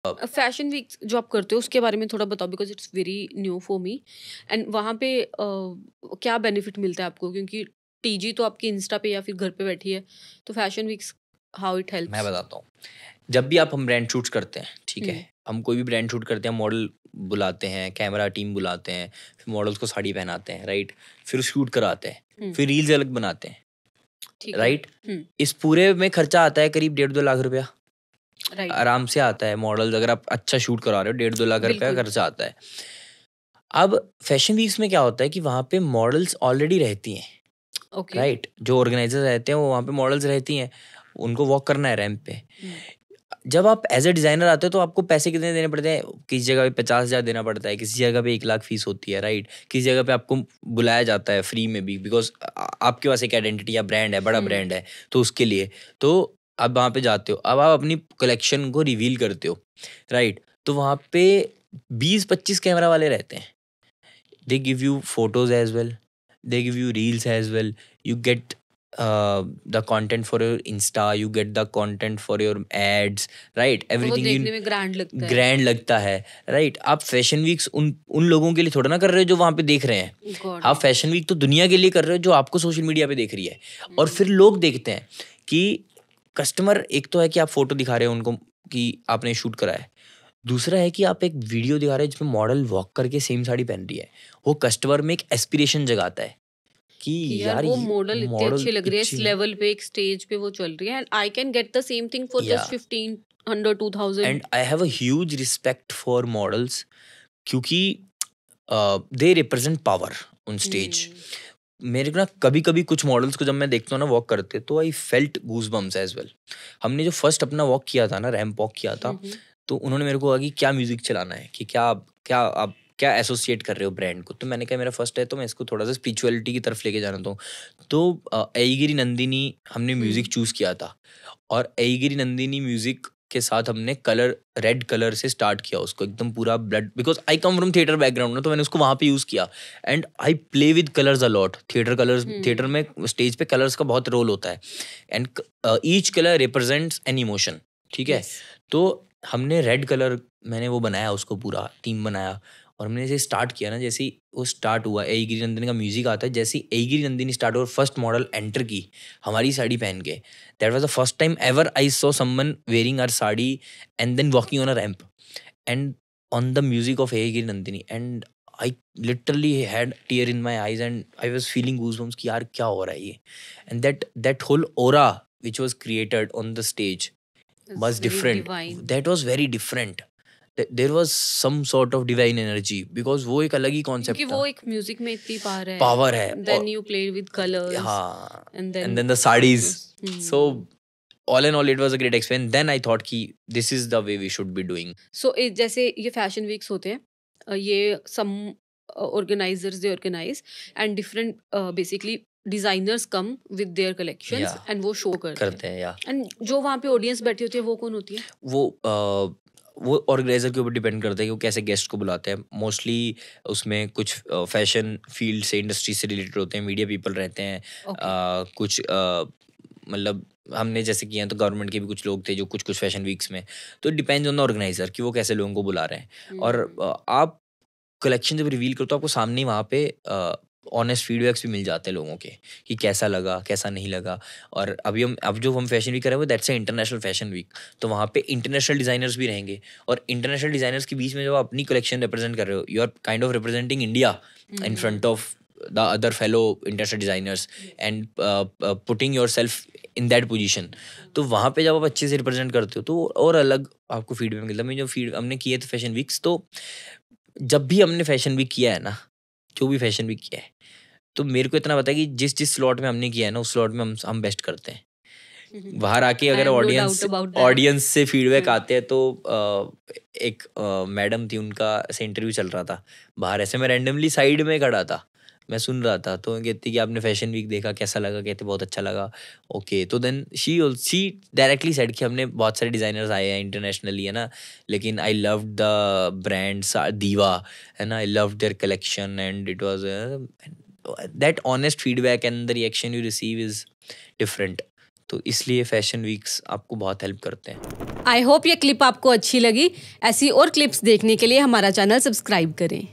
Fashion week जो आप करते हो उसके बारे में थोड़ा बताओ, because it's very new for me. And वहाँ पे क्या बेनिफिट मिलता है आपको, क्योंकि टीजी तो आपकी इंस्टा पे या फिर घर पे बैठी है, तो फैशन वीक्स हाउ इट मैं हेल्प्स। बताता हूँ। जब भी हम ब्रांड शूट्स करते हैं, ठीक है, हम्म। हम कोई भी ब्रांड शूट करते हैं, मॉडल बुलाते हैं, कैमरा टीम बुलाते हैं, फिर मॉडल्स को साड़ी पहनाते हैं, राइट, फिर शूट कराते हैं, हम्म। फिर रील्स अलग बनाते हैं, ठीक है। राइट। इस पूरे में खर्चा आता है करीब 1.5-2 लाख रुपया, राइट। आराम से आता है। मॉडल्स अगर आप अच्छा शूट करा रहे हो, 1.5-2 लाख रुपया बिल्कुल। खर्चा आता है। अब फैशन वीक्स में क्या होता है कि वहाँ पे मॉडल्स ऑलरेडी रहती हैं, ओके। राइट। जो ऑर्गेनाइजर रहते हैं वो वहाँ पे मॉडल्स रहती हैं, उनको वॉक करना है रैंप पे। जब आप एज ए डिजाइनर आते हो तो आपको पैसे कितने देने पड़ते हैं? किसी जगह पे 50,000 देना पड़ता है, किसी जगह पे 1 लाख फीस होती है, राइट। किसी जगह पे आपको बुलाया जाता है फ्री में भी, बिकॉज आपके पास एक आइडेंटिटी या ब्रांड है, बड़ा ब्रांड है, तो उसके लिए तो आप वहाँ पे जाते हो। अब आप अपनी कलेक्शन को रिवील करते हो, राइट। तो वहाँ पे 20-25 कैमरा वाले रहते हैं। they give you photos as well, they give you reels as well, you get the content for your insta, you get the content for your ads, right, तो वो everything you देखने में ग्रैंड लगता है। Grand लगता है, right. आप fashion weeks उन उन लोगों के लिए थोड़ा ना कर रहे हो जो वहां पे देख रहे हैं। गॉड आप इट। फैशन वीक तो दुनिया के लिए कर रहे हो जो आपको सोशल मीडिया पे देख रही है। और फिर लोग देखते हैं कि कस्टमर, एक तो है कि आप फोटो दिखा रहे हो उनको कि आपने शूट करा है, दूसरा है कि आप एक वीडियो दिखा रहे हैं जिसमें मॉडल वॉक करके सेम साड़ी पहन रही है। वो कस्टमर में एक एस्पिरेशन जगाता है कि कि यार यार वो ये मॉडल इतनी मॉडल अच्छी लग रही है, इस अच्छी है। लेवल पे एक स्टेज पे वो चल रही है, and I can get the same thing for या just 1500 2000। And I have a huge respect for models, क्योंकि they represent power on stage. मेरे को ना कभी कभी कुछ मॉडल्स को जब मैं देखता हूँ ना वॉक करते, तो I felt goosebumps as well. हमने जो फर्स्ट अपना वॉक किया था ना, रैम्प वॉक किया था, तो उन्होंने मेरे को कहा कि क्या म्यूजिक चलाना है, कि क्या आप क्या एसोसिएट कर रहे हो ब्रांड को। तो मैंने कहा मेरा फर्स्ट है तो मैं इसको थोड़ा सा स्पिरिचुअलिटी की तरफ लेके जाना था। तो ऐगिरी नंदिनी हमने म्यूजिक चूज किया था, और ऐगिरी नंदिनी म्यूजिक के साथ हमने कलर, रेड कलर से स्टार्ट किया उसको, एकदम पूरा blood, because I come from theatre background ना, तो मैंने उसको वहाँ पे यूज़ किया। And I play with colours a lot. Theatre colours, theatre में स्टेज पे कलर्स का बहुत रोल होता है, and each colour represents an emotion, ठीक है। तो हमने रेड कलर, मैंने वो बनाया, उसको पूरा टीम बनाया, और हमने जैसे स्टार्ट किया ना, जैसे ही वो स्टार्ट हुआ, ए गिरी नंदिनी का म्यूजिक आता है, जैसे ही ए गिरी नंदिनी स्टार्ट हुआ, फर्स्ट मॉडल एंटर की हमारी साड़ी पहन के, that was the first time ever I saw someone wearing our sari and then walking on a ramp and on the music of Aigiri Nandini. And I literally had tear in my eyes and I was feeling goosebumps कि यार क्या हो रहा है ये। And that whole aura which was created on the stage was different. That was very different. There was some sort of divine energy, because वो एक अलग ही क्योंकि कॉन्सेप्ट वो था। एक म्यूजिक में इतनी पावर है, then you play with colours हाँ, एंड and देन then the sarees. So all in all it was a great experience. Then I thought कि this is the way we should be doing. So जैसे ये fashion weeks होते हैं, ये some organizers they organize and different basically designers come with their collections Yeah, and वो show करते हैं। या एंड जो वहाँ पे ऑडियंस बैठी होती है वो कौन होती है? वो ऑर्गेनाइजर के ऊपर डिपेंड करता है कि वो कैसे गेस्ट को बुलाते हैं। मोस्टली उसमें कुछ फैशन फील्ड से, इंडस्ट्री से रिलेटेड होते हैं, मीडिया पीपल रहते हैं, कुछ मतलब हमने जैसे किया तो गवर्नमेंट के भी कुछ लोग थे जो कुछ फैशन वीक्स में। तो डिपेंड्स ऑन द ऑर्गेनाइजर कि वो कैसे लोगों को बुला रहे हैं। और आप कलेक्शन जब रिवील करो तो आपको सामने ही वहाँ पे ऑनेस्ट फीडबैक्स भी मिल जाते हैं लोगों के कि कैसा लगा, कैसा नहीं लगा। और अब जो हम फैशन वीक कर रहे हैं that's a international fashion week, तो वहाँ पे इंटरनेशनल डिजाइनर्स भी रहेंगे। और इंटरनेशनल डिजाइनर्स के बीच में जब आप अपनी कलेक्शन रिप्रेजेंट कर रहे हो, you are kind of representing India in front of the other fellow international designers and putting yourself in that position. तो वहाँ पे जब आप अच्छे से रिप्रेजेंट करते हो तो और अलग आपको फीडबैक मिलता है। मैं जो हमने किए थे फैशन वीक्स, तो जब भी हमने फैशन वीक किया है ना, जो भी फैशन वीक किया है, तो मेरे को इतना पता है कि जिस जिस स्लॉट में हमने किया है ना, उस स्लॉट में हम बेस्ट करते हैं। बाहर आके अगर ऑडियंस से फीडबैक आते हैं तो एक मैडम थी, उनका से इंटरव्यू चल रहा था बाहर, ऐसे मैं रैंडमली साइड में खड़ा था, मैं सुन रहा था, तो कहती कि आपने फैशन वीक देखा, कैसा लगा? कहते बहुत अच्छा लगा। ओके, तो देन शी डायरेक्टली सेड कि हमने बहुत सारे डिजाइनर्स आए हैं इंटरनेशनली, है ना, लेकिन आई लव द ब्रांड्स दीवा, है ना, I love there collection and it was that honest feedback and the reaction you receive is different. तो इसलिए फैशन वीक्स आपको बहुत हेल्प करते हैं। आई होप ये क्लिप आपको अच्छी लगी। ऐसी और क्लिप्स देखने के लिए हमारा चैनल सब्सक्राइब करें।